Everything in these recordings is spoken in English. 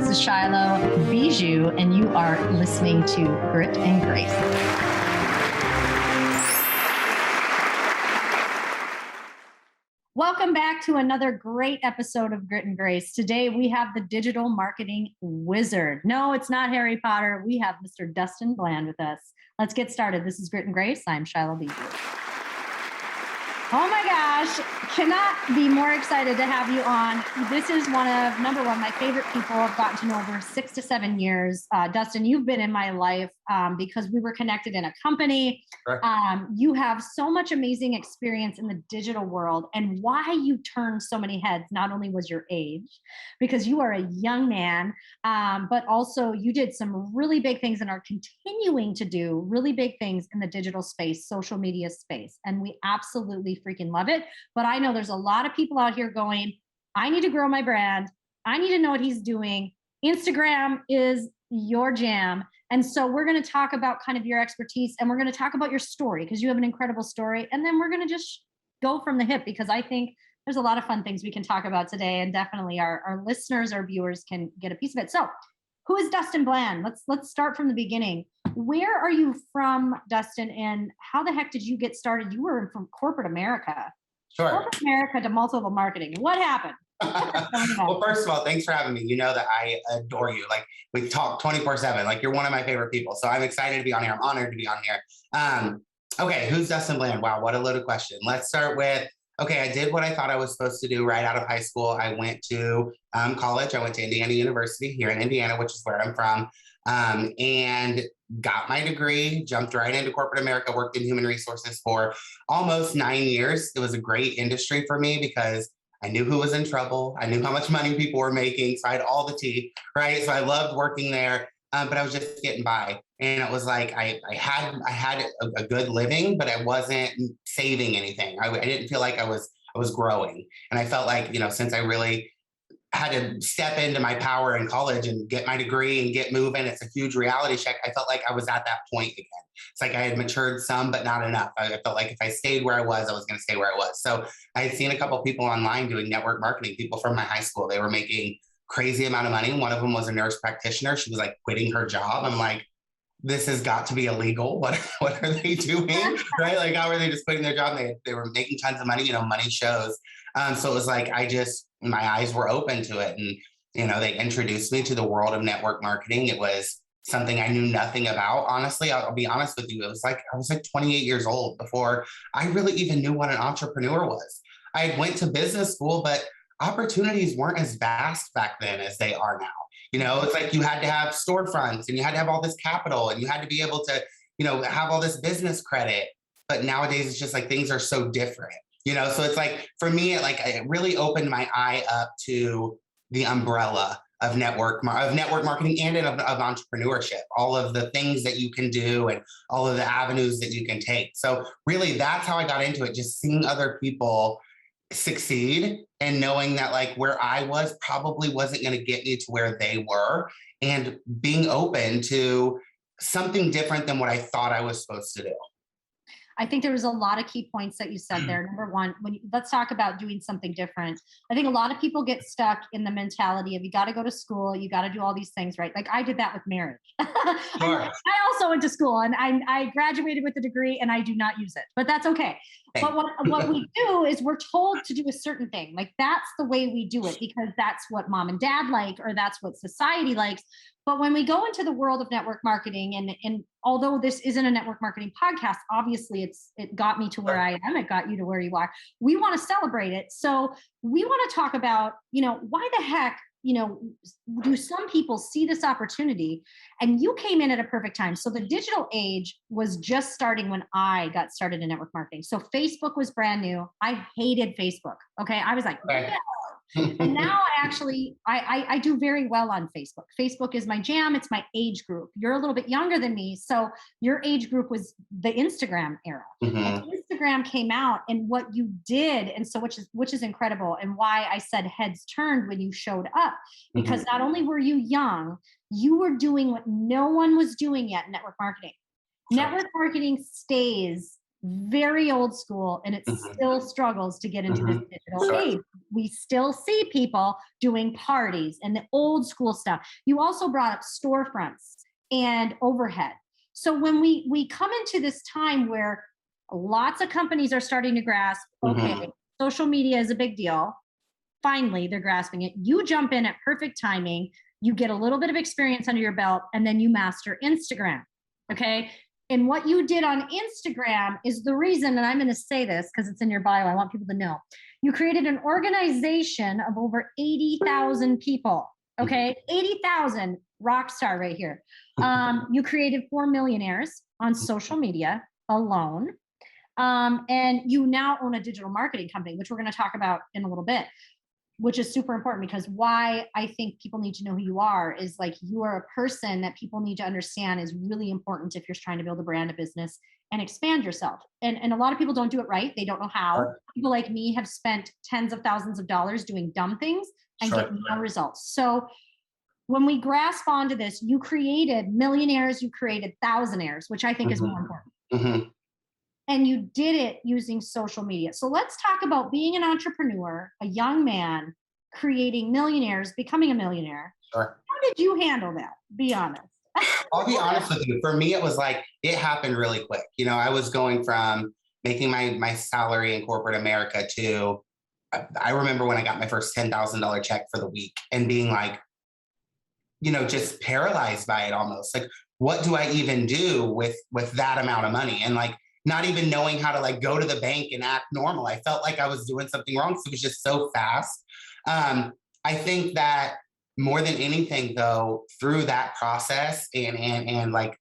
This is Shylo Bijou, and you are listening to Grit and Grace. Welcome back to another great episode of Grit and Grace. Today we have the digital marketing wizard. No, it's not Harry Potter. We have Mr. Dustin Bland with us. Let's get started. This is Grit and Grace. I'm Shylo Bijou. Oh my gosh, cannot be more excited to have you on. This is number one, my favorite people I've gotten to know over 6 to 7 years. Dustin, you've been in my life because we were connected in a company. Sure. You have so much amazing experience in the digital world, and why you turned so many heads not only was your age, because you are a young man, but also you did some really big things and are continuing to do really big things in the digital space, social media space. And we absolutely freaking love it. But I know there's a lot of people out here going, I need to grow my brand. I need to know what he's doing. Instagram is your jam. And so we're going to talk about kind of your expertise, and we're going to talk about your story because you have an incredible story. And then we're going to just go from the hip, because I think there's a lot of fun things we can talk about today. And definitely our listeners, our viewers can get a piece of it. So who is Dustin Bland? Let's start from the beginning. Where are you from, Dustin, and how the heck did you get started? You were from corporate America. Sure. Corporate America to multiple marketing. What happened? Well, first of all, thanks for having me. You know that I adore you. Like, we talk 24/7. Like, you're one of my favorite people. So I'm excited to be on here. I'm honored to be on here. Okay, who's Dustin Bland? Wow, what a loaded question. Let's start with, okay, I did what I thought I was supposed to do right out of high school. I went to college. I went to Indiana University here in Indiana, which is where I'm from, and got my degree, jumped right into corporate America, worked in human resources for almost 9 years. It was a great industry for me because I knew who was in trouble. I knew how much money people were making. So I had all the tea, right? So I loved working there, but I was just getting by. And it was like, I had a good living, but I wasn't saving anything. I didn't feel like I was growing. And I felt like, since I really had to step into my power in college and get my degree and get moving, it's a huge reality check. I felt like I was at that point again. It's like I had matured some, but not enough. I felt like if I stayed where I was going to stay where I was. So I had seen a couple of people online doing network marketing, people from my high school. They were making crazy amount of money. One of them was a nurse practitioner. She was like quitting her job. I'm like, this has got to be illegal. What are they doing? Right? Like, how are they just quitting their job? They were making tons of money, money shows. So it was like, my eyes were open to it. And, they introduced me to the world of network marketing. It was something I knew nothing about. Honestly, I'll be honest with you. It was like, I was like 28 years old before I really even knew what an entrepreneur was. I went to business school, but opportunities weren't as vast back then as they are now. It's like you had to have storefronts and you had to have all this capital and you had to be able to, have all this business credit. But nowadays it's just like things are so different. So it's like, for me, it really opened my eye up to the umbrella of network marketing and of entrepreneurship, all of the things that you can do and all of the avenues that you can take. So really, that's how I got into it, just seeing other people succeed and knowing that like where I was probably wasn't going to get me to where they were, and being open to something different than what I thought I was supposed to do. I think there was a lot of key points that you said there. Number one, let's talk about doing something different. I think a lot of people get stuck in the mentality of you got to go to school, you got to do all these things, right? Like I did that with marriage. Sure. I also went to school and I graduated with a degree and I do not use it, but that's okay. But what we do is we're told to do a certain thing. Like that's the way we do it because that's what mom and dad like, or that's what society likes. But when we go into the world of network marketing, and although this isn't a network marketing podcast, obviously it got me to where I am. It got you to where you are. We want to celebrate it. So we want to talk about, why the heck, do some people see this opportunity? And you came in at a perfect time. So the digital age was just starting when I got started in network marketing. So Facebook was brand new. I hated Facebook. Okay. I was like, yeah. And now I do very well on Facebook. Facebook is my jam. It's my age group. You're a little bit younger than me. So your age group was the Instagram era. Mm-hmm. And Instagram came out and what you did. And so, which is incredible. And why I said heads turned when you showed up, because not only were you young, you were doing what no one was doing yet in network marketing. Sure. Network marketing stays very old school, and it still struggles to get into this digital age. We still see people doing parties and the old school stuff. You also brought up storefronts and overhead. So when we come into this time where lots of companies are starting to grasp, okay, social media is a big deal. Finally, they're grasping it. You jump in at perfect timing. You get a little bit of experience under your belt, and then you master Instagram. Okay. And what you did on Instagram is the reason, and I'm going to say this because it's in your bio, I want people to know. You created an organization of over 80,000 people. Okay. 80,000, rock star right here. You created 4 millionaires on social media alone. And you now own a digital marketing company, which we're going to talk about in a little bit, which is super important, because why I think people need to know who you are is like, you are a person that people need to understand is really important if you're trying to build a brand, a business, and expand yourself. And a lot of people don't do it right. They don't know how. People like me have spent tens of thousands of dollars doing dumb things and get no results. So when we grasp onto this, you created millionaires, you created thousandaires, which I think is more important. And you did it using social media. So let's talk about being an entrepreneur, a young man, creating millionaires, becoming a millionaire. How did you handle that? Be honest. I'll be honest with you. For me, it was like, it happened really quick. You know, I was going from making my salary in corporate America to, I remember when I got my first $10,000 check for the week and being like, you know, just paralyzed by it almost. Like, what do I even do with that amount of money? And like, not even knowing how to like go to the bank and act normal. I felt like I was doing something wrong. So it was just so fast. I think that more than anything though, through that process and like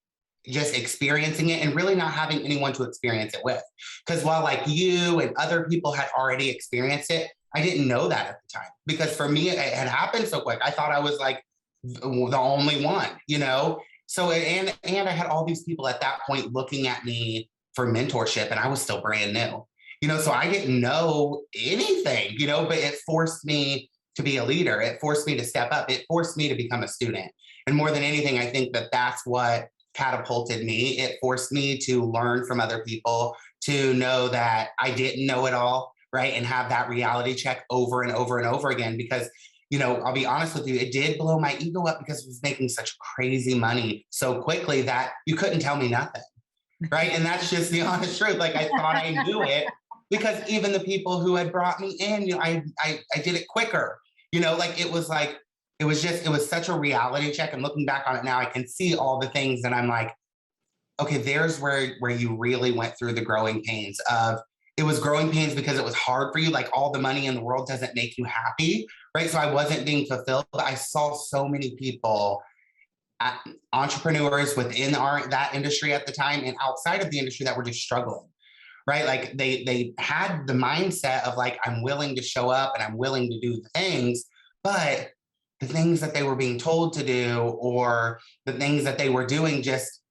just experiencing it and really not having anyone to experience it with. Because while like you and other people had already experienced it, I didn't know that at the time, because for me, it had happened so quick. I thought I was like the only one, you know? So, and I had all these people at that point looking at me for mentorship, and I was still brand new, you know, so I didn't know anything, you know, but it forced me to be a leader. It forced me to step up. It forced me to become a student. And more than anything, I think that that's what catapulted me. It forced me to learn from other people, to know that I didn't know it all, right? And have that reality check over and over and over again, because you know, I'll be honest with you, it did blow my ego up because I was making such crazy money so quickly that you couldn't tell me nothing. Right. And that's just the honest truth. Like, I thought I knew it because even the people who had brought me in, you know, I did it quicker, you know, like it was such a reality check. And looking back on it now, I can see all the things that I'm like, okay, there's where you really went through the growing pains of, it was growing pains because it was hard for you. Like, all the money in the world doesn't make you happy. Right. So I wasn't being fulfilled. I saw so many people, entrepreneurs within that industry at the time and outside of the industry, that were just struggling, right? Like they had the mindset of like, I'm willing to show up and I'm willing to do the things, but the things that they were being told to do or the things that they were doing, just,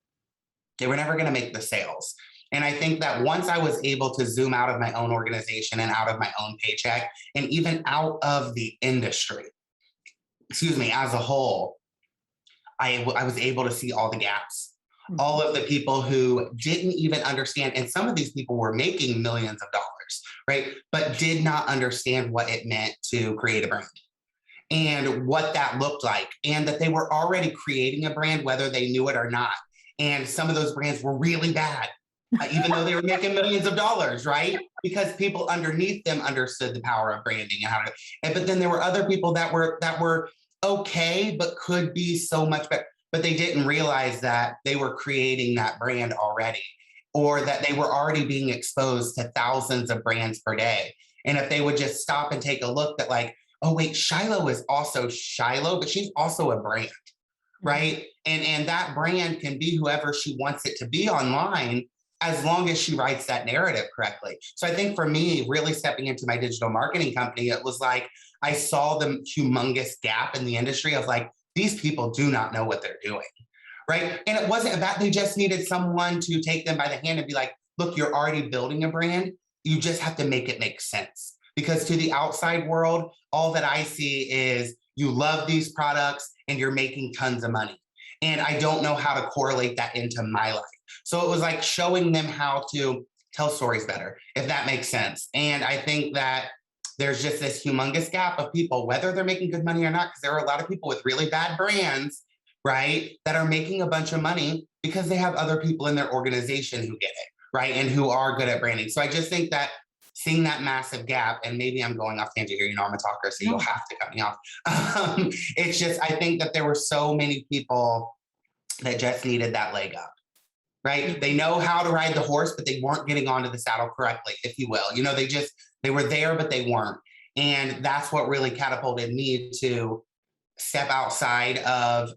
they were never going to make the sales. And I think that once I was able to zoom out of my own organization and out of my own paycheck and even out of the industry, as a whole, I was able to see all the gaps, all of the people who didn't even understand. And some of these people were making millions of dollars, right? But did not understand what it meant to create a brand and what that looked like. And that they were already creating a brand, whether they knew it or not. And some of those brands were really bad, even though they were making millions of dollars, right? Because people underneath them understood the power of branding and how to, but then there were other people that were okay, but could be so much better. But they didn't realize that they were creating that brand already, or that they were already being exposed to thousands of brands per day. And if they would just stop and take a look, that like, oh wait, Shylo is also Shylo, but she's also a brand, right? And that brand can be whoever she wants it to be online, as long as she writes that narrative correctly. So I think for me, really stepping into my digital marketing company, it was like, I saw the humongous gap in the industry of like, these people do not know what they're doing, right? And it wasn't that they just needed someone to take them by the hand and be like, look, you're already building a brand. You just have to make it make sense. Because to the outside world, all that I see is you love these products and you're making tons of money. And I don't know how to correlate that into my life. So it was like showing them how to tell stories better, if that makes sense. And I think that there's just this humongous gap of people, whether they're making good money or not, because there are a lot of people with really bad brands, right, that are making a bunch of money because they have other people in their organization who get it, right, and who are good at branding. So I just think that seeing that massive gap, and maybe I'm going off tangent here, I'm a talker, so you'll have to cut me off. It's just, I think that there were so many people that just needed that leg up, right? They know how to ride the horse, but they weren't getting onto the saddle correctly, if you will. They were there, but they weren't. And that's what really catapulted me to step outside of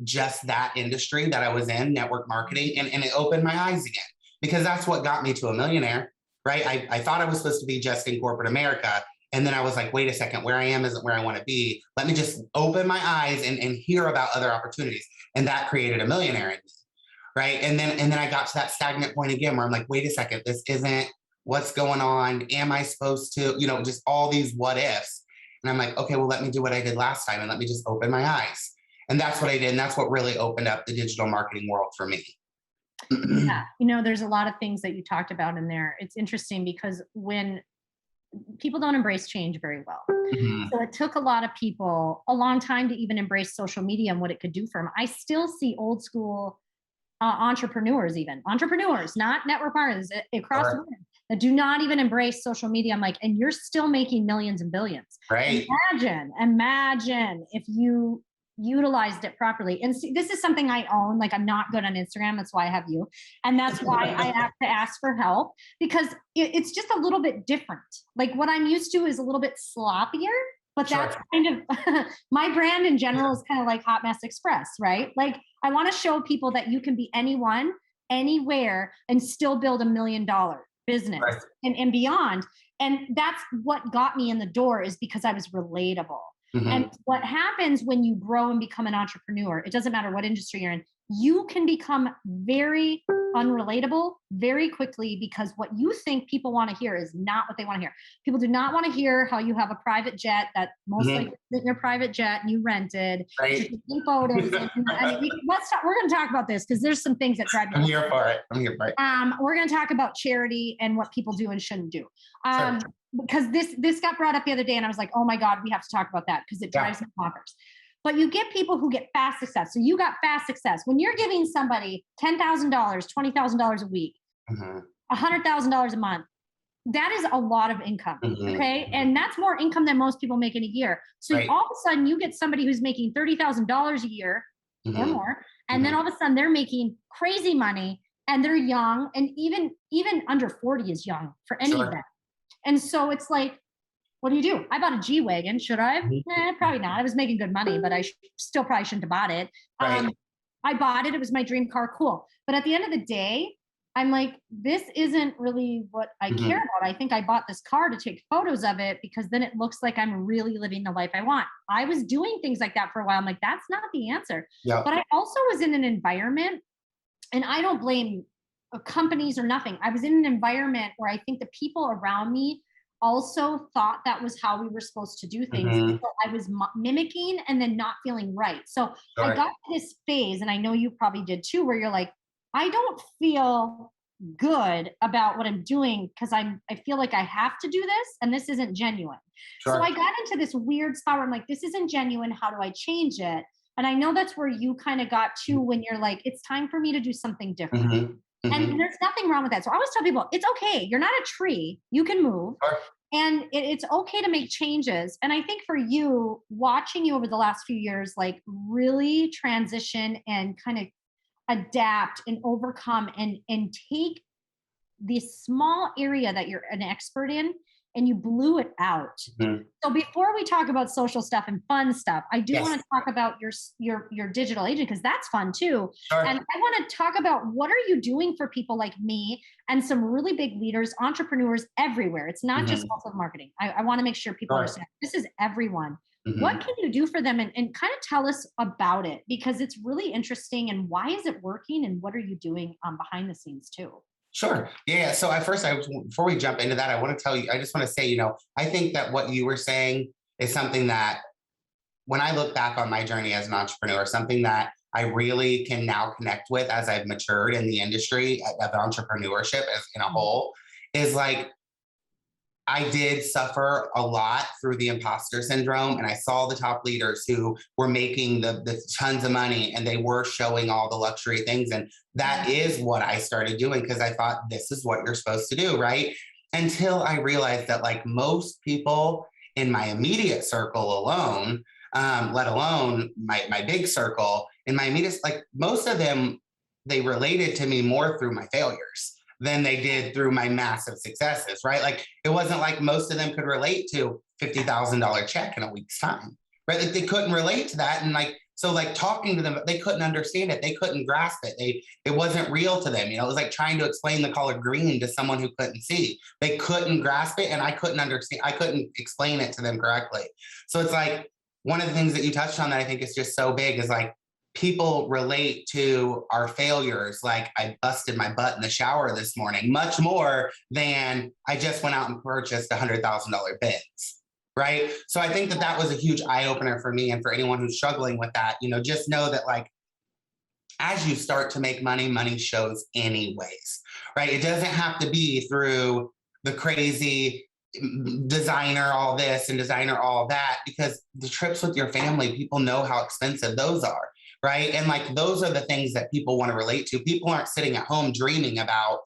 just that industry that I was in, network marketing, and it opened my eyes again, because that's what got me to a millionaire, right? I thought I was supposed to be just in corporate America. And then I was like, wait a second, where I am isn't where I want to be. Let me just open my eyes and hear about other opportunities. And that created a millionaire in me, right? And then I got to that stagnant point again where I'm like, wait a second, this isn't what's going on. Am I supposed to, just all these what ifs. And I'm like, okay, well, let me do what I did last time and let me just open my eyes. And that's what I did. And that's what really opened up the digital marketing world for me. Yeah, there's a lot of things that you talked about in there. It's interesting because when people don't embrace change very well. Mm-hmm. So it took a lot of people a long time to even embrace social media and what it could do for them. I still see old school entrepreneurs, not network marketers across the board, that do not even embrace social media. I'm like, and you're still making millions and billions. Right. Imagine if you utilized it properly. And see, this is something I own. Like, I'm not good on Instagram. That's why I have you. And that's why I have to ask for help, because it's just a little bit different. Like, what I'm used to is a little bit sloppier, but that's kind of my brand in general is kind of like Hot Mess Express, right? Like, I want to show people that you can be anyone, anywhere, and still build $1 million business and beyond. And that's what got me in the door, is because I was relatable. Mm-hmm. And what happens when you grow and become an entrepreneur, it doesn't matter what industry you're in, you can become very unrelatable very quickly, because what you think people want to hear is not what they want to hear. People do not want to hear how you have a private jet that most likely isn't your private jet and you rented. Right. Photos. We're going to talk about this because there's some things that drive me. I'm here for it. We're going to talk about charity and what people do and shouldn't do. Because this got brought up the other day, and I was like, oh my God, we have to talk about that because it drives me bonkers. But you get people who get fast success. So you got fast success. When you're giving somebody $10,000, $20,000 a week, $100,000 a month, that is a lot of income, okay? And that's more income than most people make in a year. So all of a sudden you get somebody who's making $30,000 a year or more, and then all of a sudden they're making crazy money, and they're young, and even under 40 is young for any event. And so it's like, what do? I bought a G-Wagon. Should I have? Probably not. I was making good money, but I still probably shouldn't have bought it. I bought it. It was my dream car. Cool. But at the end of the day, I'm like, this isn't really what I care about. I think I bought this car to take photos of it because then it looks like I'm really living the life I want. I was doing things like that for a while. I'm like, that's not the answer. Yeah. But I also was in an environment, and I don't blame companies or nothing. I was in an environment where I think the people around me also thought that was how we were supposed to do things. So I was mimicking and then not feeling right. So I got to this phase, and I know you probably did too, where you're like, I don't feel good about what I'm doing because I feel like I have to do this, and this isn't genuine. So I got into this weird spot where I'm like, this isn't genuine. How do I change it? And I know that's where you kind of got to when you're like, it's time for me to do something different. And there's nothing wrong with that. So I always tell people, it's okay. You're not a tree. You can move. And it's okay to make changes. And I think for you, watching you over the last few years, like really transition and kind of adapt and overcome and take this small area that you're an expert in, and you blew it out. So before we talk about social stuff and fun stuff, I do want to talk about your digital agent, because that's fun too. And I want to talk about, what are you doing for people like me and some really big leaders, entrepreneurs everywhere. It's not just also marketing. I want to make sure people understand this is everyone. What can you do for them, and kind of tell us about it, because it's really interesting, and why is it working, and what are you doing behind the scenes too? Sure. Yeah. So before we jump into that, I want to tell you, I just want to say, I think that what you were saying is something that, when I look back on my journey as an entrepreneur, something that I really can now connect with as I've matured in the industry of entrepreneurship as in a whole, is like, I did suffer a lot through the imposter syndrome, and I saw the top leaders who were making the tons of money and they were showing all the luxury things. And that is what I started doing because I thought this is what you're supposed to do, right? Until I realized that like most people in my immediate circle alone, let alone my big circle, in my immediate, like most of them, they related to me more through my failures than they did through my massive successes, right? Like it wasn't like most of them could relate to $50,000 check in a week's time, right? Like they couldn't relate to that. And like, so like talking to them, they couldn't understand it. They couldn't grasp it. It wasn't real to them. You know, it was like trying to explain the color green to someone who couldn't see. They couldn't grasp it and I couldn't understand. I couldn't explain it to them correctly. So it's like one of the things that you touched on that I think is just so big is like, people relate to our failures like I busted my butt in the shower this morning much more than I just went out and purchased $100,000 bins, right? So I think that that was a huge eye opener for me and for anyone who's struggling with that. You know, just know that like as you start to make money, money shows anyways, right? It doesn't have to be through the crazy designer all this and designer all that, because the trips with your family, people know how expensive those are, right? And like those are the things that people want to relate to. People aren't sitting at home dreaming about,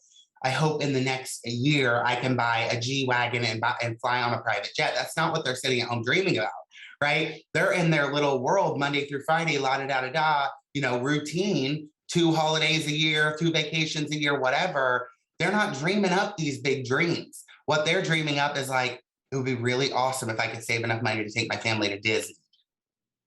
I hope in the next year I can buy a G-Wagon and fly on a private jet. That's not what they're sitting at home dreaming about, right? They're in their little world Monday through Friday, la da da da da, you know, routine, 2 holidays a year, 2 vacations a year, whatever. They're not dreaming up these big dreams. What they're dreaming up is like, it would be really awesome if I could save enough money to take my family to Disney,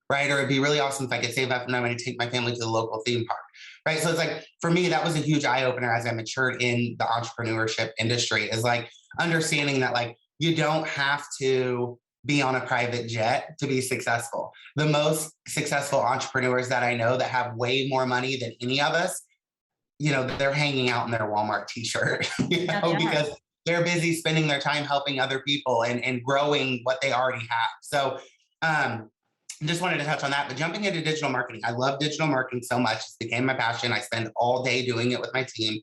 right? Or it'd be really awesome if I could save enough money to take my family to the local theme park, right? So it's like, for me, that was a huge eye opener as I matured in the entrepreneurship industry, is like understanding that like, you don't have to be on a private jet to be successful. The most successful entrepreneurs that I know that have way more money than any of us, you know, they're hanging out in their Walmart t-shirt, you know, because they're busy spending their time helping other people and growing what they already have. So just wanted to touch on that, but jumping into digital marketing, I love digital marketing so much. It became my passion. I spend all day doing it with my team.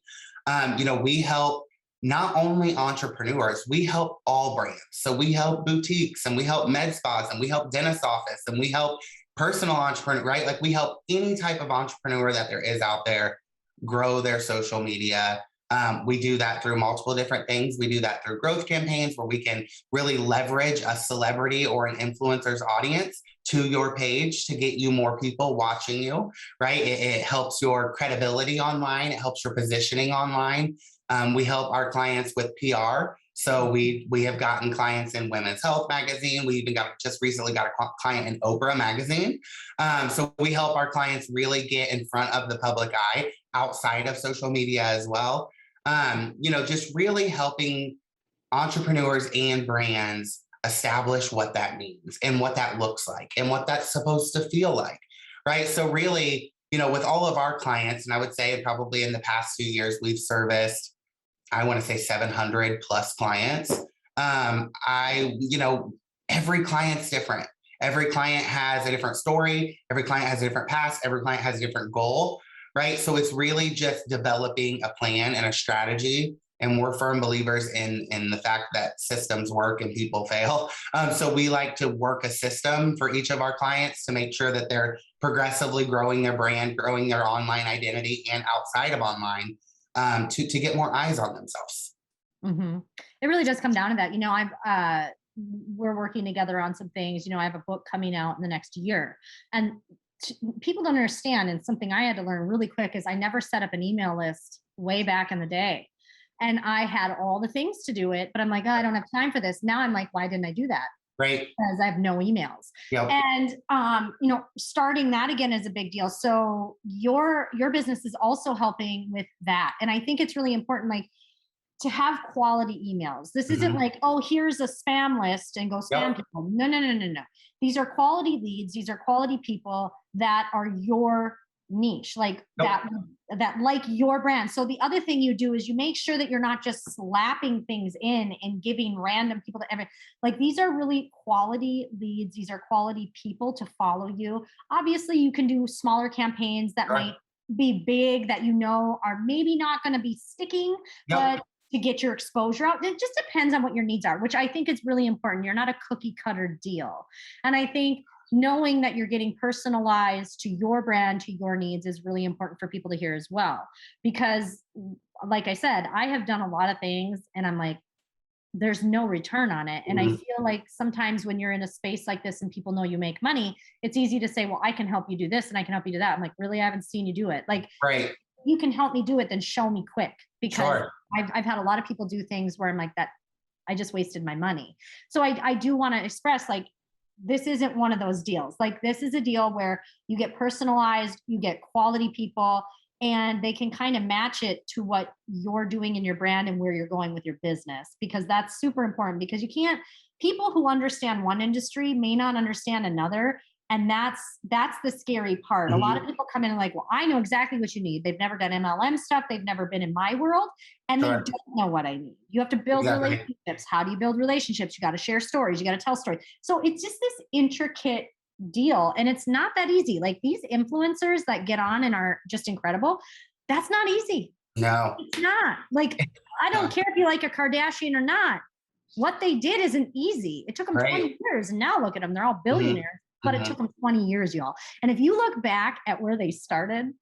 You know, we help not only entrepreneurs, we help all brands. So we help boutiques and we help med spas and we help dentist office and we help personal entrepreneur, right? Like we help any type of entrepreneur that there is out there grow their social media. We do that through multiple different things. We do that through growth campaigns where we can really leverage a celebrity or an influencer's audience to your page to get you more people watching you, right? It helps your credibility online. It helps your positioning online. We help our clients with PR. So we have gotten clients in Women's Health magazine. We even just recently got a client in Oprah magazine. So we help our clients really get in front of the public eye outside of social media as well. You know, just really helping entrepreneurs and brands establish what that means and what that looks like and what that's supposed to feel like, right? So really, you know, with all of our clients, and I would say probably in the past few years, we've serviced, I want to say 700 plus clients. You know, every client's different. Every client has a different story. Every client has a different past. Every client has a different goal, right? So it's really just developing a plan and a strategy. And we're firm believers in the fact that systems work and people fail. So we like to work a system for each of our clients to make sure that they're progressively growing their brand, growing their online identity and outside of online, to get more eyes on themselves. Mm-hmm. It really does come down to that. You know, we're working together on some things. You know, I have a book coming out in the next year, and people don't understand. And something I had to learn really quick is I never set up an email list way back in the day. And I had all the things to do it, but I'm like, oh, I don't have time for this. Now I'm like, why didn't I do that? Right. Because I have no emails. Yep. And, you know, starting that again is a big deal. So your business is also helping with that. And I think it's really important, like, to have quality emails. This isn't like, oh, here's a spam list and go spam people. No. These are quality leads. These are quality people that are your niche, like that like your brand. So the other thing you do is you make sure that you're not just slapping things in and giving random people to like, these are really quality leads. These are quality people to follow you. Obviously you can do smaller campaigns that might be big, that, you know, are maybe not going to be sticking, but to get your exposure out. It just depends on what your needs are, which I think is really important. You're not a cookie cutter deal. And I think knowing that you're getting personalized to your brand, to your needs is really important for people to hear as well. Because like I said, I have done a lot of things and I'm like, there's no return on it. And I feel like sometimes when you're in a space like this and people know you make money, it's easy to say, well, I can help you do this and I can help you do that. I'm like, really? I haven't seen you do it. Like, right. You can help me do it, then show me quick, because Sure. I've had a lot of people do things where I'm like, that I just wasted my money. So I do want to express, like, this isn't one of those deals. Like, this is a deal where you get personalized, you get quality people, and they can kind of match it to what you're doing in your brand and where you're going with your business, because that's super important. Because you can't, people who understand one industry may not understand another. And that's the scary part. A lot of people come in and like, well, I know exactly what you need. They've never done MLM stuff. They've never been in my world, and they don't know what I need. You have to build relationships. How do you build relationships? You got to share stories. You got to tell stories. So it's just this intricate deal, and it's not that easy. Like, these influencers that get on and are just incredible, that's not easy. No, it's not. Like, I don't care if you like a Kardashian or not. What they did isn't easy. It took them 20 years, and now look at them. They're all billionaires. But it took them 20 years, y'all. And if you look back at where they started,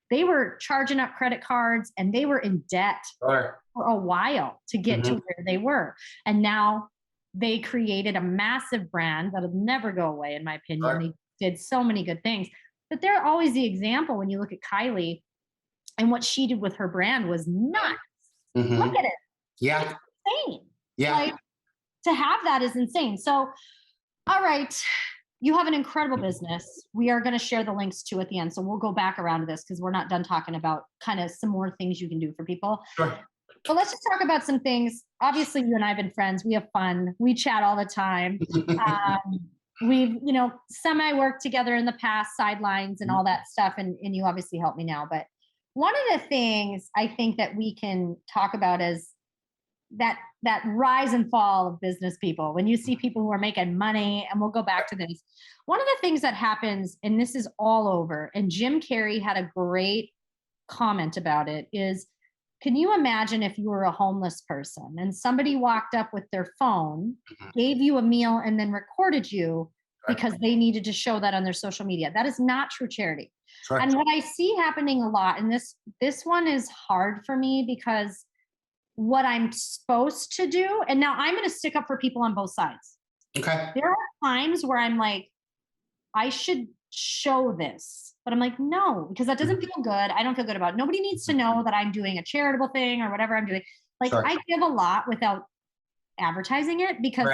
they were charging up credit cards and they were in debt for a while to get to where they were. And now they created a massive brand that'll never go away, in my opinion. They did so many good things. But they're always the example when you look at Kylie, and what she did with her brand was nuts. Look at it. Yeah. It's insane. Yeah. Like, to have that is insane. So, all right. You have an incredible business. We are going to share the links to at the end. So we'll go back around to this because we're not done talking about kind of some more things you can do for people. Sure. But let's just talk about some things. Obviously, you and I have been friends. We have fun. We chat all the time. We've, semi-worked together in the past, sidelines and all that stuff. And you obviously help me now. But one of the things I think that we can talk about is that rise and fall of business people. When you see people who are making money, and we'll go back to this. One of the things that happens, and this is all over, and Jim Carrey had a great comment about it, is, can you imagine if you were a homeless person and somebody walked up with their phone, gave you a meal, and then recorded you because they needed to show that on their social media? That is not true charity. Sure. And what I see happening a lot, and this one is hard for me, because what I'm supposed to do, and now I'm going to stick up for people on both sides. Okay. There are times where I'm like, I should show this, but I'm like, no, because that doesn't feel good. I don't feel good about it. Nobody needs to know that I'm doing a charitable thing or whatever I'm doing. Like, I give a lot without advertising it, because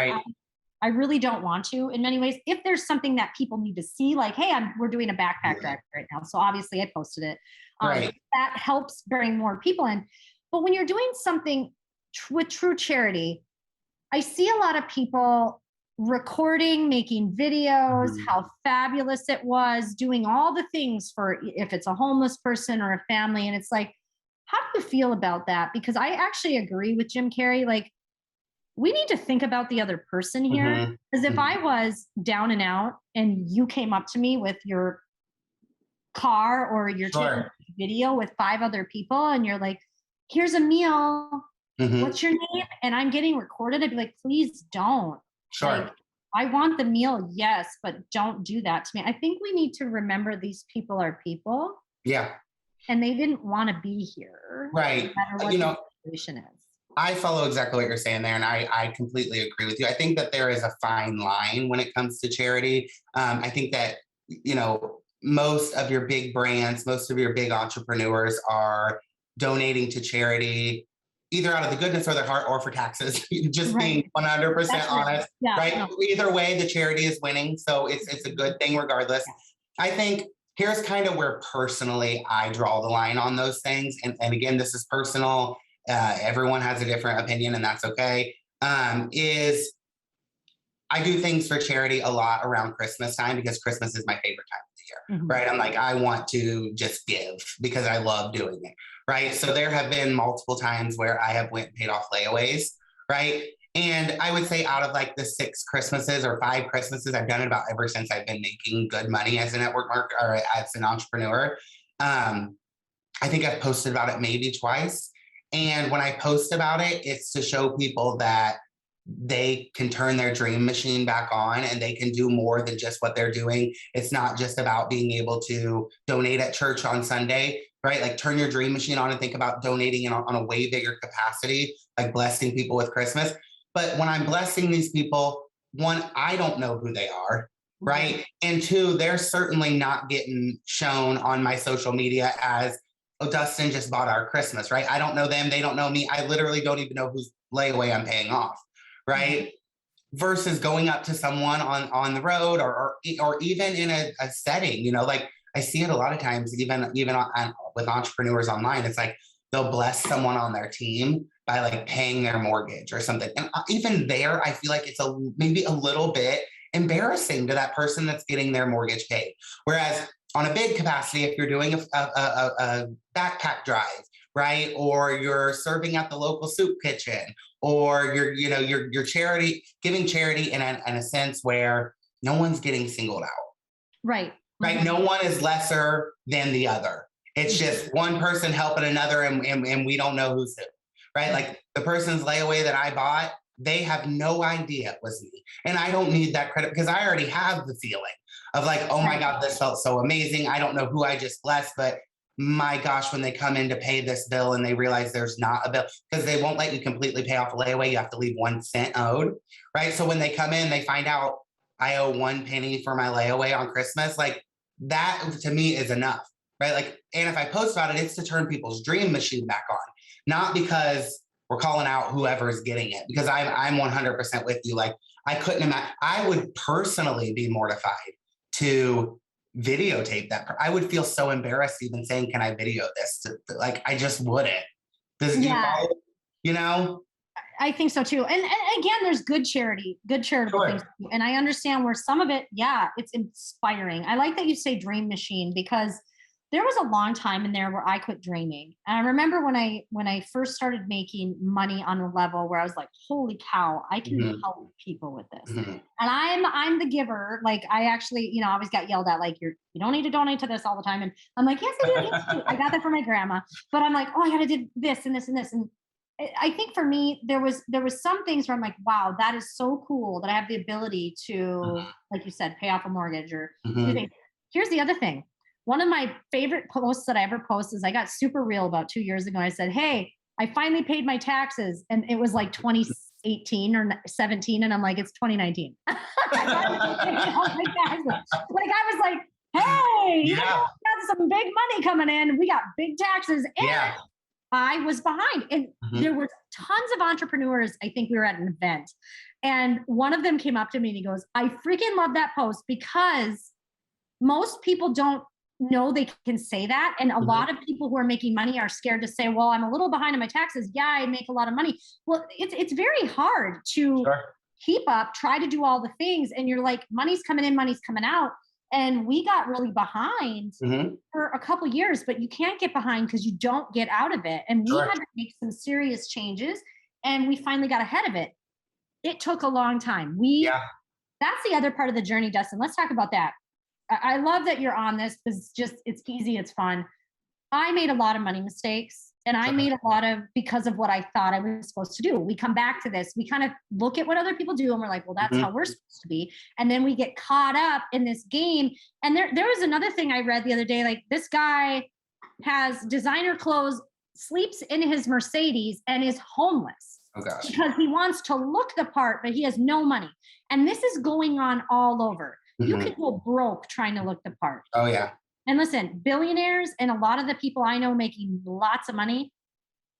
I really don't want to, in many ways. If there's something that people need to see, like, hey, we're doing a backpack drive right now, so obviously I posted it. That helps bring more people in. But when you're doing something with true charity, I see a lot of people recording, making videos, how fabulous it was, doing all the things for, if it's a homeless person or a family. And it's like, how do you feel about that? Because I actually agree with Jim Carrey. Like, we need to think about the other person here. Because if I was down and out and you came up to me with your car, or you're taking a video with 5 other people, and you're like, here's a meal. What's your name? And I'm getting recorded. I'd be like, please don't. Like, I want the meal, yes, but don't do that to me. I think we need to remember these people are people. Yeah. And they didn't want to be here. Right. No matter what the situation is. I follow exactly what you're saying there, and I completely agree with you. I think that there is a fine line when it comes to charity. I think that, most of your big brands, most of your big entrepreneurs are donating to charity, either out of the goodness of their heart or for taxes. Just being 100% honest, right? No. Either way, the charity is winning, so it's a good thing regardless. I think here's kind of where personally I draw the line on those things, and again, this is personal. Everyone has a different opinion, and that's okay. Is I do things for charity a lot around Christmas time, because Christmas is my favorite time of the year, right? I'm like, I want to just give because I love doing it. Right. So there have been multiple times where I have went and paid off layaways. Right. And I would say out of like the 6 Christmases or 5 Christmases, I've done it about ever since I've been making good money as a network marketer or as an entrepreneur. I think I've posted about it maybe twice. And when I post about it, it's to show people that they can turn their dream machine back on and they can do more than just what they're doing. It's not just about being able to donate at church on Sunday, right? Like turn your dream machine on and think about donating on a way bigger capacity, like blessing people with Christmas. But when I'm blessing these people, one, I don't know who they are, right? And two, they're certainly not getting shown on my social media as, oh, Dustin just bought our Christmas, right? I don't know them. They don't know me. I literally don't even know whose layaway I'm paying off, right? Versus going up to someone on the road or even in a setting, you know, like I see it a lot of times, even with entrepreneurs online, it's like they'll bless someone on their team by like paying their mortgage or something. And even there, I feel like it's maybe a little bit embarrassing to that person that's getting their mortgage paid. Whereas on a big capacity, if you're doing a backpack drive, right, or you're serving at the local soup kitchen, or you're giving charity in a sense where no one's getting singled out. Right. Right. No one is lesser than the other. It's just one person helping another and we don't know who's who. Right. Like the person's layaway that I bought, they have no idea it was me. And I don't need that credit because I already have the feeling of like, oh my God, this felt so amazing. I don't know who I just blessed, but my gosh, when they come in to pay this bill and they realize there's not a bill, because they won't let you completely pay off a layaway, you have to leave 1 cent owed, right? So when they come in, they find out I owe 1 penny for my layaway on Christmas, like that to me is enough, right? Like, and if I post about it, it's to turn people's dream machine back on, not because we're calling out whoever's getting it, because I'm 100% with you. Like I couldn't imagine, I would personally be mortified to videotape that. I would feel so embarrassed even saying, can I video this? Like, I just wouldn't. You know? I think so too. And again, there's good charitable things. And I understand where some of it, it's inspiring. I like that you say dream machine because there was a long time in there where I quit dreaming. And I remember when I first started making money on a level where I was like, holy cow, I can help people with this. And I'm the giver. Like I actually, always got yelled at, like, you don't need to donate to this all the time. And I'm like, yes, I do. Yes, I do. I got that from my grandma. But I'm like, oh, I got to do this and this and this. And I think for me, there was some things where I'm like, wow, that is so cool that I have the ability to, like you said, pay off a mortgage or do things. Here's the other thing. One of my favorite posts that I ever posted is I got super real about 2 years ago. I said, hey, I finally paid my taxes. And it was like 2018 or 17. And I'm like, it's 2019. Like I was like, hey, we got some big money coming in. We got big taxes. And I was behind. And there were tons of entrepreneurs. I think we were at an event. And one of them came up to me and he goes, I freaking love that post because most people don't know they can say that. And a lot of people who are making money are scared to say, well, I'm a little behind on my taxes. Yeah, I make a lot of money. Well, it's very hard to keep up, try to do all the things. And you're like, money's coming in, money's coming out. And we got really behind for a couple years, but you can't get behind because you don't get out of it. And we had to make some serious changes and we finally got ahead of it. It took a long time. That's the other part of the journey, Dustin. Let's talk about that. I love that you're on this because it's easy, it's fun. I made a lot of money mistakes and I made a lot of because of what I thought I was supposed to do. We come back to this. We kind of look at what other people do and we're like, well, that's how we're supposed to be. And then we get caught up in this game. And there was another thing I read the other day, like this guy has designer clothes, sleeps in his Mercedes and is homeless. Oh, gosh. Because he wants to look the part, but he has no money. And this is going on all over. You could go broke trying to look the part. Oh, yeah. And listen, billionaires and a lot of the people I know making lots of money,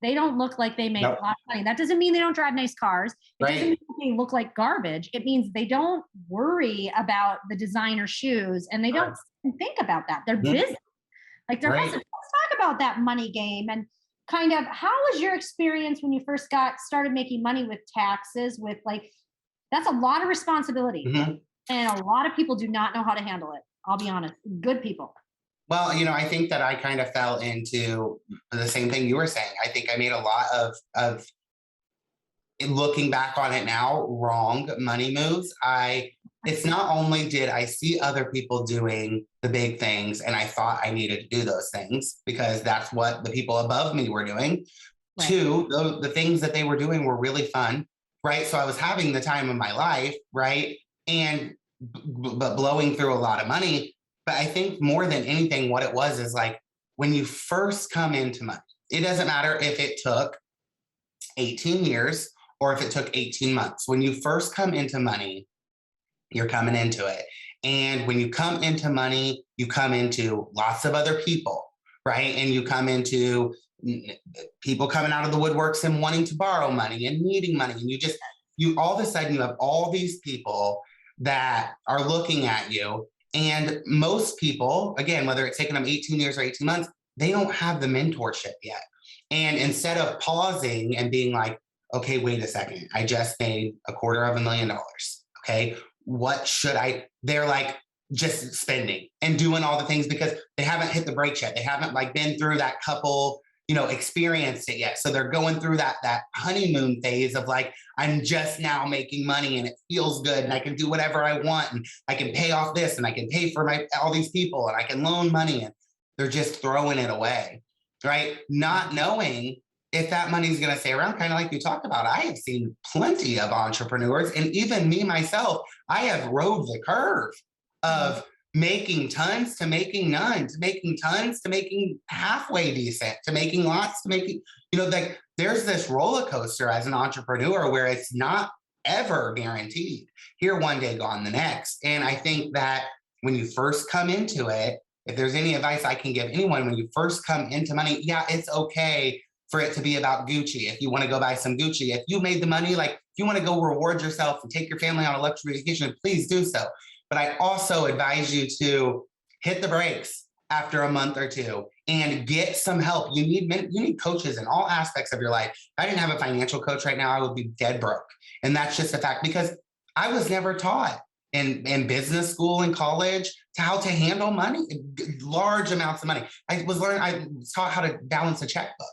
they don't look like they make a lot of money. That doesn't mean they don't drive nice cars. It doesn't mean they look like garbage. It means they don't worry about the designer shoes and they don't think about that. They're busy. Like they're busy. Let's talk about that money game and kind of how was your experience when you first started making money with taxes with like, that's a lot of responsibility. And a lot of people do not know how to handle it. I'll be honest. Good people. Well, I think that I kind of fell into the same thing you were saying. I think I made a lot of looking back on it now, wrong money moves. It's not only did I see other people doing the big things and I thought I needed to do those things because that's what the people above me were doing. Right. Two, the things that they were doing were really fun, right? So I was having the time of my life, right? And but blowing through a lot of money. But I think more than anything, what it was is like when you first come into money, it doesn't matter if it took 18 years or if it took 18 months. When you first come into money, you're coming into it. And when you come into money, you come into lots of other people, right? And you come into people coming out of the woodworks and wanting to borrow money and needing money. And you all of a sudden, you have all these people that are looking at you. And most people, again, whether it's taken them 18 years or 18 months, they don't have the mentorship yet. And instead of pausing and being like, okay, wait a second, I just made $250,000. Okay, what should I? They're like just spending and doing all the things because they haven't hit the brakes yet. They haven't like been through that couple, experienced it yet. So they're going through that honeymoon phase of like, I'm just now making money and it feels good and I can do whatever I want and I can pay off this and I can pay for all these people and I can loan money, and they're just throwing it away, right? Not knowing if that money is going to stay around, kind of like you talked about. I have seen plenty of entrepreneurs, and even me myself, I have rode the curve of making tons to making none, to making tons to making halfway decent, to making lots, to making, like there's this roller coaster as an entrepreneur where it's not ever guaranteed. Here one day, gone the next. And I think that when you first come into it, if there's any advice I can give anyone, when you first come into money, yeah, it's okay for it to be about Gucci. If you want to go buy some Gucci, if you made the money, like if you want to go reward yourself and take your family on a luxury vacation, please do so. But I also advise you to hit the brakes after a month or two and get some help. You need coaches in all aspects of your life. If I didn't have a financial coach right now, I would be dead broke. And that's just a fact because I was never taught in business school and college to how to handle money, large amounts of money. I was taught how to balance a checkbook.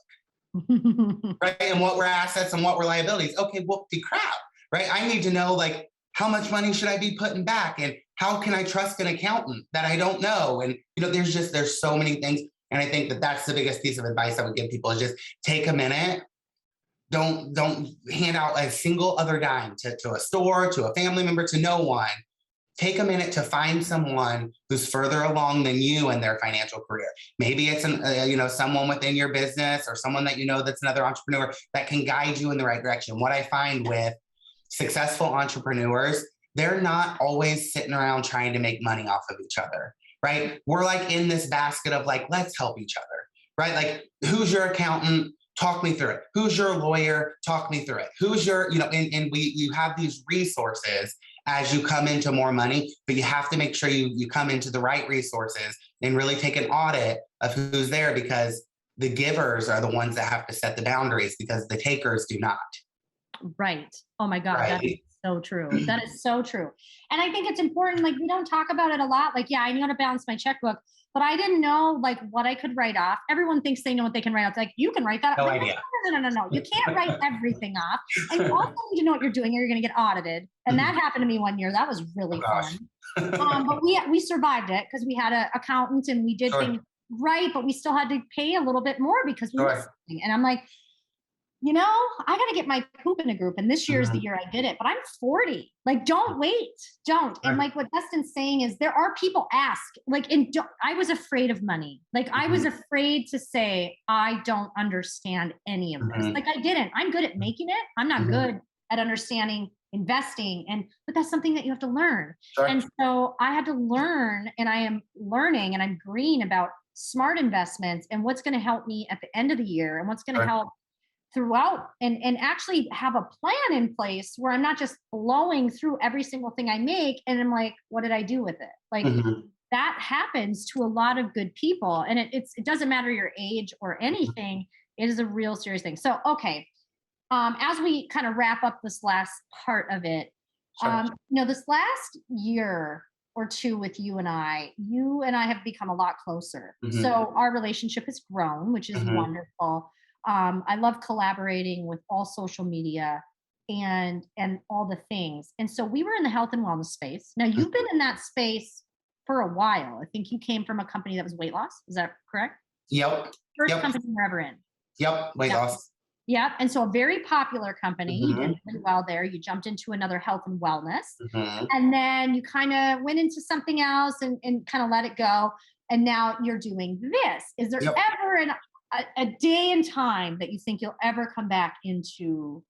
Right? And what were assets and what were liabilities? Okay, whoopty crap, right? I need to know like how much money should I be putting back and how can I trust an accountant that I don't know? And there's so many things. And I think that that's the biggest piece of advice I would give people is just take a minute. Don't hand out a single other dime to a store, to a family member, to no one. Take a minute to find someone who's further along than you in their financial career. Maybe it's someone within your business or someone that that's another entrepreneur that can guide you in the right direction. What I find with successful entrepreneurs, they're not always sitting around trying to make money off of each other, right? We're like in this basket of like, let's help each other, right? Like, who's your accountant? Talk me through it. Who's your lawyer? Talk me through it. Who's your, you have these resources as you come into more money, but you have to make sure you come into the right resources and really take an audit of who's there, because the givers are the ones that have to set the boundaries because the takers do not. Right. Oh my God. Right. That is so true. That is so true. And I think it's important, like we don't talk about it a lot. Like, yeah, I know how to balance my checkbook, but I didn't know like what I could write off. Everyone thinks they know what they can write off. It's like, you can write that off. No like, idea. No. You can't write everything off. And you also need to know what you're doing or you're going to get audited. And that happened to me one year. That was really fun. But we survived it because we had an accountant and we did things right, but we still had to pay a little bit more because we were something. And I'm like, I got to get my poop in a group. And this year is the year I did it, but I'm 40. Like, don't wait. Don't. And like what Dustin's saying is there are people ask, like, I was afraid of money. Like I was afraid to say, I don't understand any of this. Like I didn't. I'm good at making it. I'm not good at understanding investing. But that's something that you have to learn. Sure. And so I had to learn, and I am learning, and I'm green about smart investments and what's going to help me at the end of the year and what's going to help throughout, and actually have a plan in place where I'm not just blowing through every single thing I make. And I'm like, what did I do with it? Like that happens to a lot of good people. And it doesn't matter your age or anything. It is a real serious thing. So, okay. As we kind of wrap up this last part of it, this last year or two with you and I have become a lot closer. So our relationship has grown, which is wonderful. I love collaborating with all social media and all the things. And so we were in the health and wellness space. Now you've been in that space for a while. I think you came from a company that was weight loss. Is that correct? Yep. First company you're ever in. Yep. Weight loss. Yep. And so a very popular company, you did Mm-hmm. really well there. You jumped into another health and wellness. Mm-hmm. And then you kind of went into something else and kind of let it go. And now you're doing this. Is there Yep. ever a day and time that you think you'll ever come back into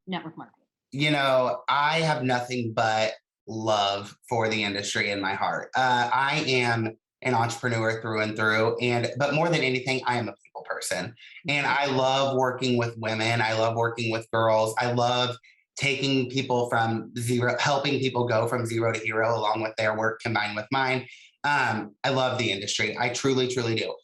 network marketing? You know, I have nothing but love for the industry in my heart. I am an entrepreneur through and through, and but more than anything, I am a people person, and I love working with women. I love working with girls. I love taking people from zero, helping people go from zero to hero, along with their work combined with mine. I love the industry. I truly, truly do.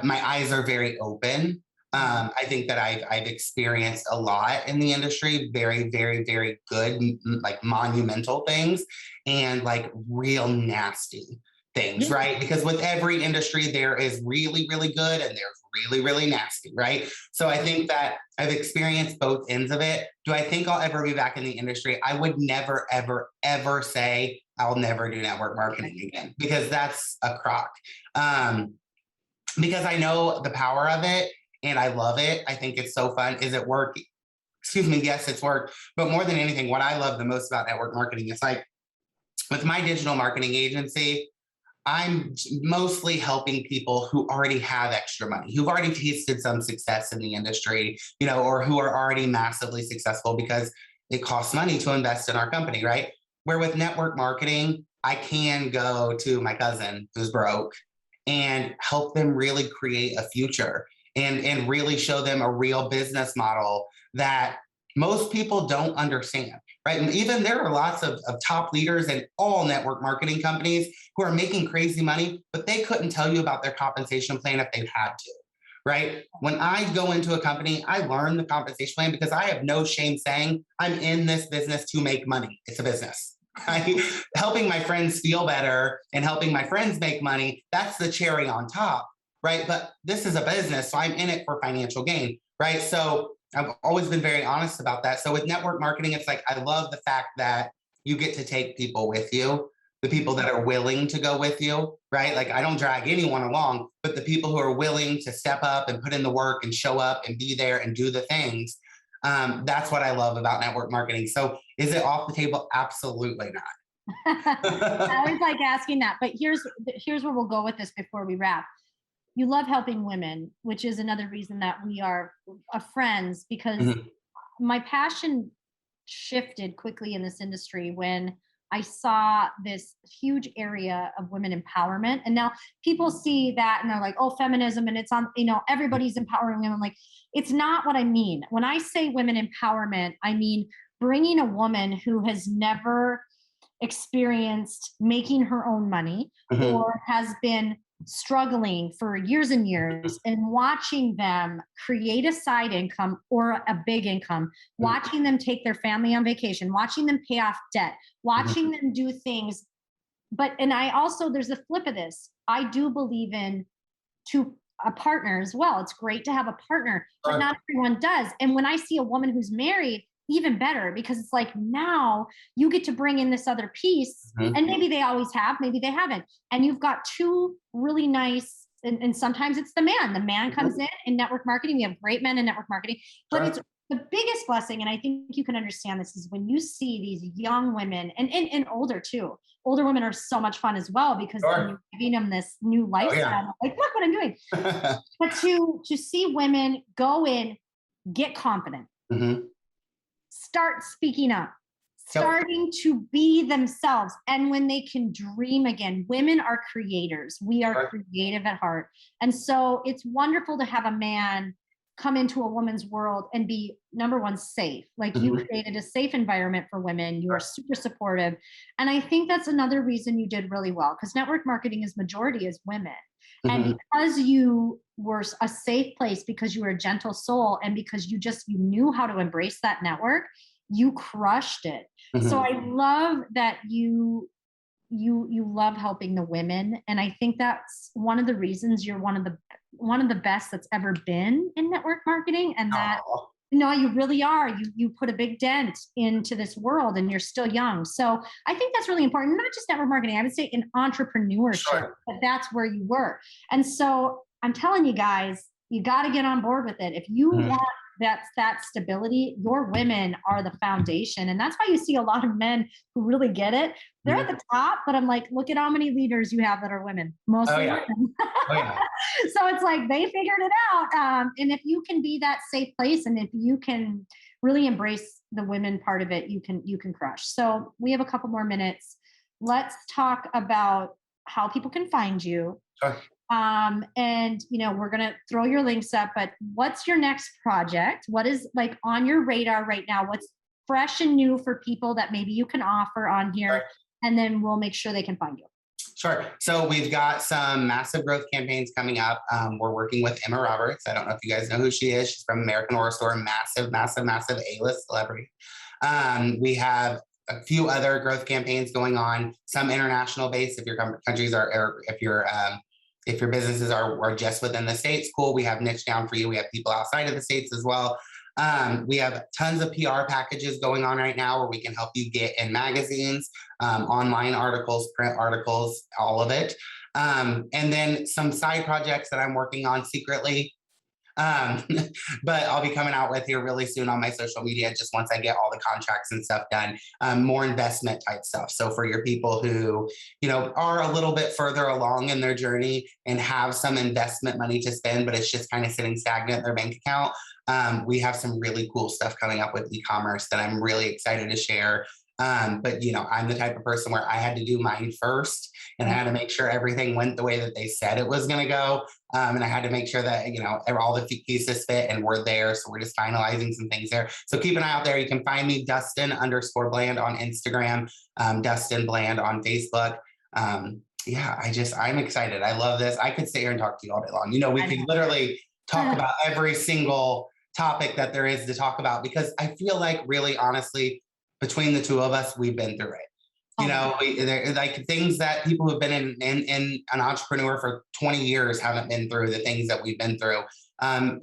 My eyes are very open. I think that I've experienced a lot in the industry, very, very, very good, like monumental things, and like real nasty things, Yeah. right? Because with every industry, there is really, really good and there's really, really nasty, right? So I think that I've experienced both ends of it. Do I think I'll ever be back in the industry? I would never, ever, ever say I'll never do network marketing again because that's a crock. Um, because I know the power of it and I love it. I think it's so fun. Is it work? Excuse me. Yes, it's work. But more than anything, what I love the most about network marketing is like with my digital marketing agency, I'm mostly helping people who already have extra money, who've already tasted some success in the industry, you know, or who are already massively successful because it costs money to invest in our company, right? Where with network marketing, I can go to my cousin who's broke and help them really create a future and really show them a real business model that most people don't understand, right? And even there are lots of top leaders in all network marketing companies who are making crazy money, but they couldn't tell you about their compensation plan if they had to, right? When I go into a company, I learn the compensation plan because I have no shame saying I'm in this business to make money. It's a business. Right? Helping my friends feel better and helping my friends make money, that's the cherry on top, right? But this is a business, so I'm in it for financial gain, right? So I've always been very honest about that. So with network marketing, it's like I love the fact that you get to take people with you, the people that are willing to go with you, right? Like I don't drag anyone along, but the people who are willing to step up and put in the work and show up and be there and do the things. That's what I love about network marketing. So is it off the table? Absolutely I not. always like asking that, but here's where we'll go with this before we wrap. You love helping women, which is another reason that we are friends because Mhm. my passion shifted quickly in this industry when I saw this huge area of women empowerment. And now people see that and they're like, oh, feminism, and it's on, everybody's empowering women. Like, it's not what I mean. When I say women empowerment, I mean bringing a woman who has never experienced making her own money Mhm. or has been struggling for years and years and watching them create a side income or a big income, watching them take their family on vacation, watching them pay off debt, watching them do things. And I also, there's a flip of this. I do believe in a partner as well. It's great to have a partner, but not everyone does. And when I see a woman who's married, even better, because it's like now you get to bring in this other piece, Mhm. and maybe they always have, maybe they haven't. And you've got two really nice, and sometimes it's the man. The man comes in network marketing. We have great men in network marketing, but it's the biggest blessing, and I think you can understand this, is when you see these young women and older too. Older women are so much fun as well because then Sure. you're giving them this new Oh yeah. lifestyle. Like, look what I'm doing. But to see women go in, get confident, Mhm. start speaking up, Yep. starting to be themselves. And when they can dream again, women are creators. We are Sure. creative at heart. And so it's wonderful to have a man come into a woman's world and be, number one, safe. Like, you Mhm. created a safe environment for women. You are super supportive. And I think that's another reason you did really well, because network marketing is majority is women. And Mhm. because you were a safe place, because you were a gentle soul, and because you knew how to embrace that network, you crushed it. So Mhm. I love that you love helping the women, and I think that's one of the reasons you're one of the best that's ever been in network marketing. And that, Aw. you really are. You put a big dent into this world, and you're still young. So I think that's really important, not just network marketing, I would say in entrepreneurship, Sure. but that's where you were. And so I'm telling you guys, you got to get on board with it. If you Mhm. want that stability, your women are the foundation. And that's why you see a lot of men who really get it. They're at the top, but I'm like, look at how many leaders you have that are women, mostly women. So it's like they figured it out. And if you can be that safe place, and if you can really embrace the women part of it, you can crush. So we have a couple more minutes. Let's talk about how people can find you. Sure. And we're going to throw your links up, but what's your next project? What is like on your radar right now? What's fresh and new for people that maybe you can offer on here? Sure. And then we'll make sure they can find you. Sure. So we've got some massive growth campaigns coming up. We're working with Emma Roberts. I don't know if you guys know who she is. She's from American Horror Story, massive A-list celebrity. We have a few other growth campaigns going on, some international based. If your countries are, or if your businesses are just within the States, cool. We have niche down for you. We have people outside of the States as well. We have tons of PR packages going on right now where we can help you get in magazines, online articles, print articles, all of it. And then some side projects that I'm working on secretly. But I'll be coming out with here really soon on my social media, just once I get all the contracts and stuff done, more investment type stuff. So for your people who, are a little bit further along in their journey and have some investment money to spend, but it's just kind of sitting stagnant in their bank account. We have some really cool stuff coming up with e-commerce that I'm really excited to share. But I'm the type of person where I had to do mine first, and I had to make sure everything went the way that they said it was going to go. And I had to make sure that, all the pieces fit and we're there. So we're just finalizing some things there. So keep an eye out there. You can find me Dustin_Bland on Instagram, Dustin Bland on Facebook. I'm excited. I love this. I could sit here and talk to you all day long. We could literally talk about every single topic that there is to talk about, because I feel like, really honestly, between the two of us, we've been through it. They're like things that people who've been in an entrepreneur for 20 years haven't been through, the things that we've been through. And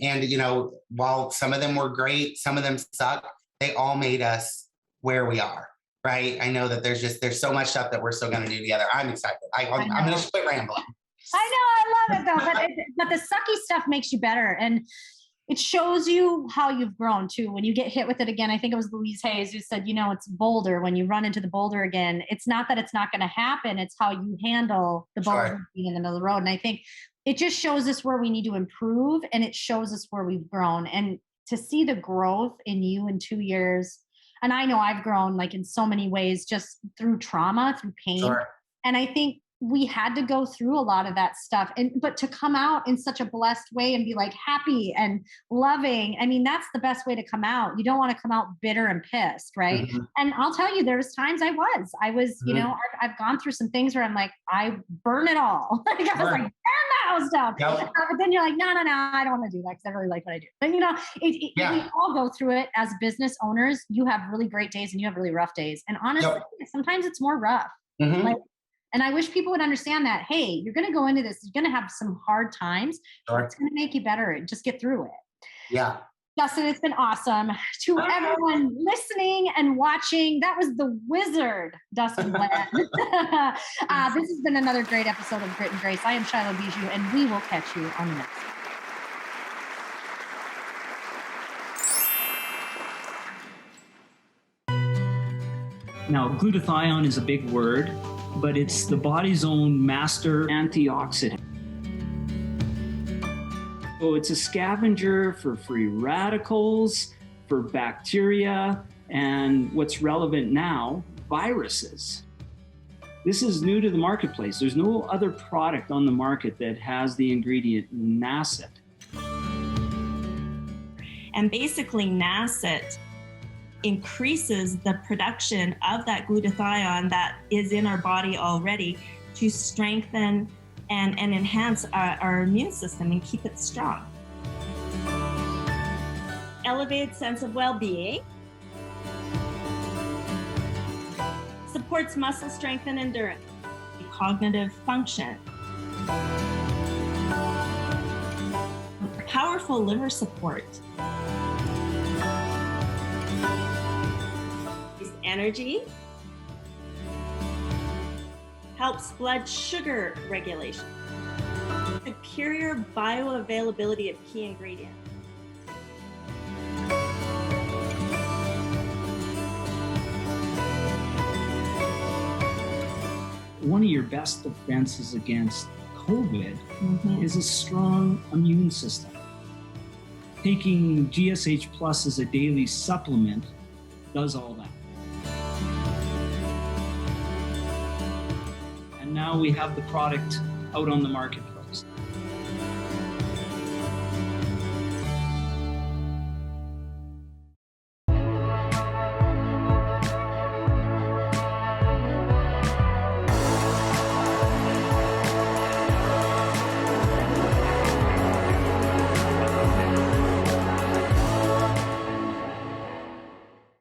while some of them were great, some of them suck, they all made us where we are, right? I know that there's so much stuff that we're still going to do together. I'm excited. I'm going to quit rambling. I know, I love it though, but the sucky stuff makes you better. And it shows you how you've grown too. When you get hit with it again, I think it was Louise Hayes who said, it's boulder. When you run into the boulder again, it's not that it's not going to happen. It's how you handle the boulder being in the middle of the road. And I think it just shows us where we need to improve, and it shows us where we've grown. And to see the growth in you in 2 years, and I know I've grown like in so many ways, just through trauma, through pain. Sure. And I think we had to go through a lot of that stuff, but to come out in such a blessed way and be like happy and loving. I mean, that's the best way to come out. You don't want to come out bitter and pissed. Right. Mm-hmm. And I'll tell you, there's times I was, mm-hmm. I've gone through some things where I'm like, I burn it all. I was like, burn the house down. Yep. But then you're like, no, I don't want to do that, because I really like what I do. And we all go through it as business owners. You have really great days and you have really rough days. And honestly, sometimes it's more rough. Mm-hmm. And I wish people would understand that, hey, you're going to go into this, you're going to have some hard times. Sure. It's going to make you better. Just get through it. Yeah. Dustin, it's been awesome. To everyone listening and watching, that was the wizard, Dustin Bland. This has been another great episode of Grit and Grace. I am Shylo Bijou, and we will catch you on the next one. Now, glutathione is a big word, but it's the body's own master antioxidant. So it's a scavenger for free radicals, for bacteria, and what's relevant now, viruses. This is new to the marketplace. There's no other product on the market that has the ingredient NACET. And basically NACET increases the production of that glutathione that is in our body already to strengthen and enhance our immune system and keep it strong. Elevated sense of well-being. Supports muscle strength and endurance. Cognitive function. Powerful liver support. Energy. Helps blood sugar regulation. Superior bioavailability of key ingredients. one of your best defenses against COVID is a strong immune system. Taking GSH Plus as a daily supplement does all that. And now we have the product out on the marketplace.